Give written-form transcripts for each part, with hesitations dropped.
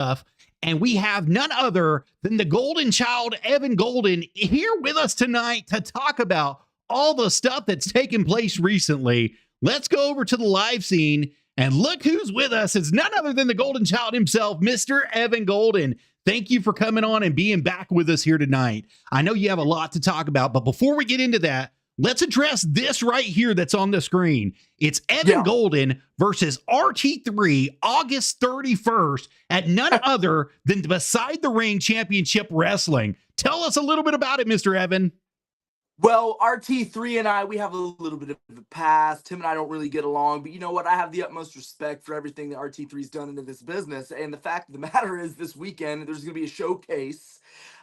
stuff. And we have none other than the Golden Child, Evan Golden, here with us tonight to talk about all the stuff that's taken place recently. Let's go over to the live scene and look who's with us. It's none other than the Golden Child himself, Mr. Evan Golden. Thank you for coming on and being back with us here tonight. I know you have a lot to talk about, but before we get into that, let's address this right here that's on the screen. It's Evan Golden versus RT3, August 31st, at none other than Beside the Ring Championship Wrestling. Tell us a little bit about it, Mr. Evan. Well, RT3 and I, we have a little bit of a past. Him and I don't really get along, but you know what? I have the utmost respect for everything that RT3's done into this business. And the fact of the matter is, this weekend, there's going to be a showcase,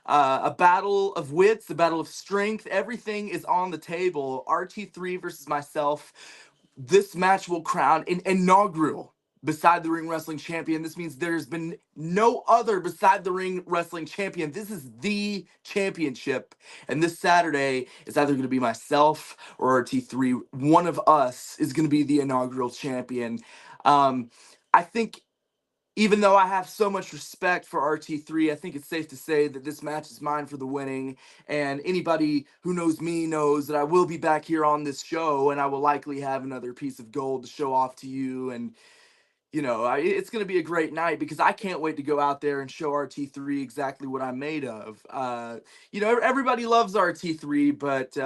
a battle of wits, a battle of strength. Everything is on the table. RT3 versus myself. This match will crown an inaugural Beside the Ring Wrestling Champion. This means there's been no other Beside the Ring Wrestling Champion. This is the championship. And this Saturday is either going to be myself or RT3. One of us is going to be the inaugural champion. I think even though I have so much respect for RT3, I think it's safe to say that this match is mine for the winning. And anybody who knows me knows that I will be back here on this show, and I will likely have another piece of gold to show off to you. And you know, it's going to be a great night because I can't wait to go out there and show RT3 exactly what I'm made of. You know, everybody loves RT3, but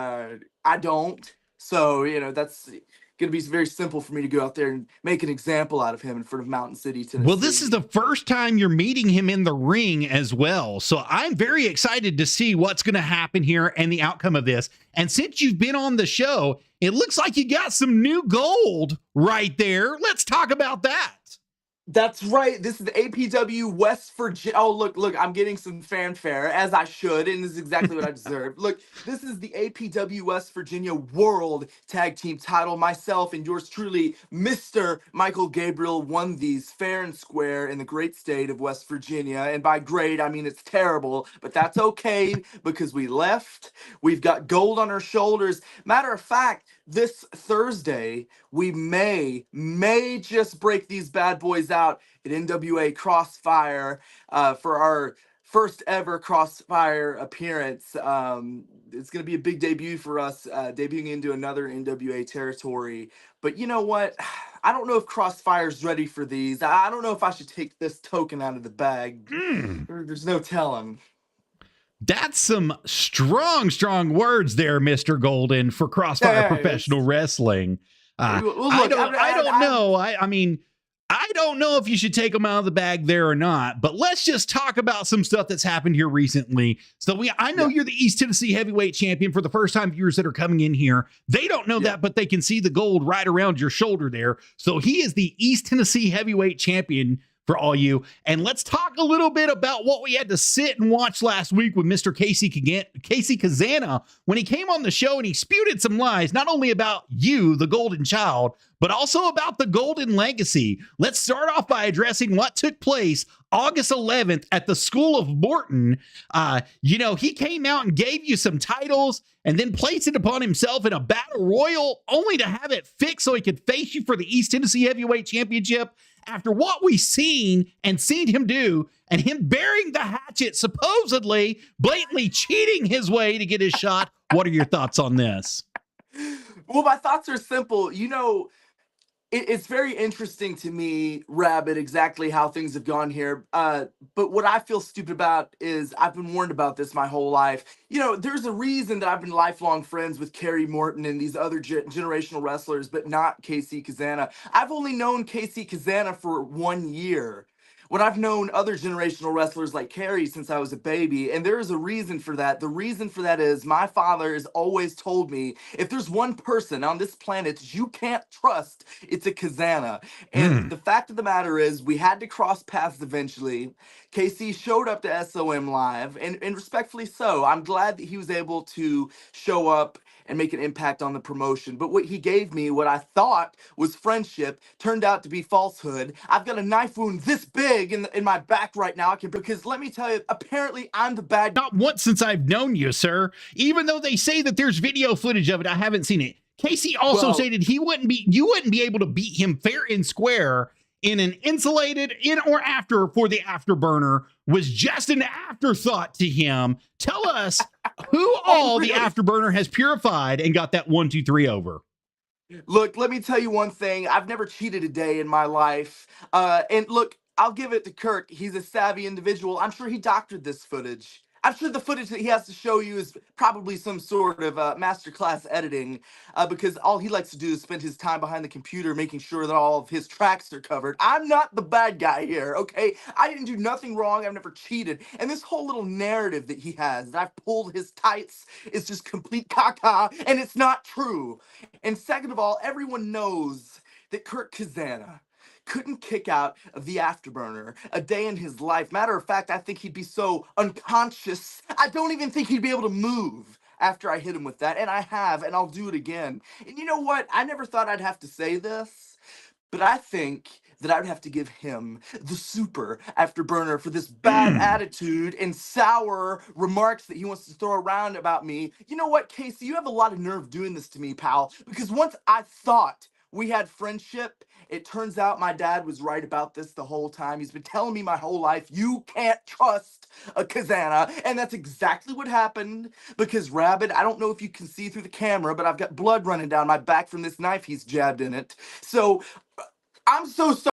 I don't. So, you know, that's going to be very simple for me to go out there and make an example out of him in front of Mountain City, Tennessee. Well, this is the first time you're meeting him in the ring as well. So I'm very excited to see what's going to happen here and the outcome of this. And since you've been on the show, it looks like you got some new gold right there. Let's talk about that. That's right. This is the APW West Virginia. Oh, look, I'm getting some fanfare, as I should, and this is exactly what I deserve. Look, this is the APW West Virginia World Tag Team title. Myself and yours truly, Mr. Michael Gabriel, won these fair and square in the great state of West Virginia. And by great, I mean it's terrible, but that's okay because we left. We've got gold on our shoulders. Matter of fact, this Thursday, we may just break these bad boys out at NWA Crossfire for our first ever Crossfire appearance. It's going to be a big debut for us, debuting into another NWA territory. But you know what? I don't know if Crossfire's ready for these. I don't know if I should take this token out of the bag. There's no telling. That's some strong words there, Mr. Golden, for Crossfire Professional Wrestling. I don't know. I mean, I don't know if you should take them out of the bag there or not, but let's just talk about some stuff that's happened here recently. So I know you're the East Tennessee Heavyweight Champion. For the first time viewers that are coming in here, they don't know that, but they can see the gold right around your shoulder there. So he is the East Tennessee Heavyweight Champion for all you. And let's talk a little bit about what we had to sit and watch last week with Mr. Casey Kazana when he came on the show and he spewed some lies, not only about you, the Golden Child, but also about the Golden Legacy. Let's start off by addressing what took place August 11th at the School of Morton. You know, he came out and gave you some titles and then placed it upon himself in a battle royal only to have it fixed so he could face you for the East Tennessee Heavyweight Championship. After what we've seen him do, and him burying the hatchet, supposedly blatantly cheating his way to get his shot, what are your thoughts on this? Well, my thoughts are simple. You know, it's very interesting to me, Rabbit, exactly how things have gone here. But what I feel stupid about is I've been warned about this my whole life. You know, there's a reason that I've been lifelong friends with Kerry Morton and these other generational wrestlers, but not Casey Kazana. I've only known Casey Kazana for 1 year, when I've known other generational wrestlers like Kerry since I was a baby. And there is a reason for that. The reason for that is my father has always told me, if there's one person on this planet you can't trust, it's a Kazana. And the fact of the matter is, we had to cross paths eventually. Casey showed up to SOM Live, and respectfully so. I'm glad that he was able to show up and make an impact on the promotion. But what he gave me, what I thought was friendship, turned out to be falsehood. I've got a knife wound this big in my back right now. Because let me tell you, apparently I'm the bad. Not once since I've known you, sir. Even though they say that there's video footage of it, I haven't seen it. Casey also stated you wouldn't be able to beat him fair and square in an insulated in or after for the afterburner was just an afterthought to him. Tell us who all the afterburner has purified and got that 1, 2, 3 over. Look, let me tell you one thing. I've never cheated a day in my life. And look, I'll give it to Kirk. He's a savvy individual. I'm sure he doctored this footage. I'm sure the footage that he has to show you is probably some sort of masterclass editing, because all he likes to do is spend his time behind the computer making sure that all of his tracks are covered. I'm not the bad guy here, okay? I didn't do nothing wrong. I've never cheated. And this whole little narrative that he has, that I've pulled his tights, is just complete caca, and it's not true. And second of all, everyone knows that Kirk Kazana couldn't kick out of the afterburner a day in his life. Matter of fact, I think he'd be so unconscious, I don't even think he'd be able to move after I hit him with that. And I have, and I'll do it again. And you know what? I never thought I'd have to say this, but I think that I would have to give him the super afterburner for this bad attitude and sour remarks that he wants to throw around about me. You know what, Casey? You have a lot of nerve doing this to me, pal, because once I thought we had friendship, it turns out my dad was right about this the whole time. He's been telling me my whole life, you can't trust a Kazana. And that's exactly what happened, because Rabbit, I don't know if you can see through the camera, but I've got blood running down my back from this knife he's jabbed in it. So I'm so sorry.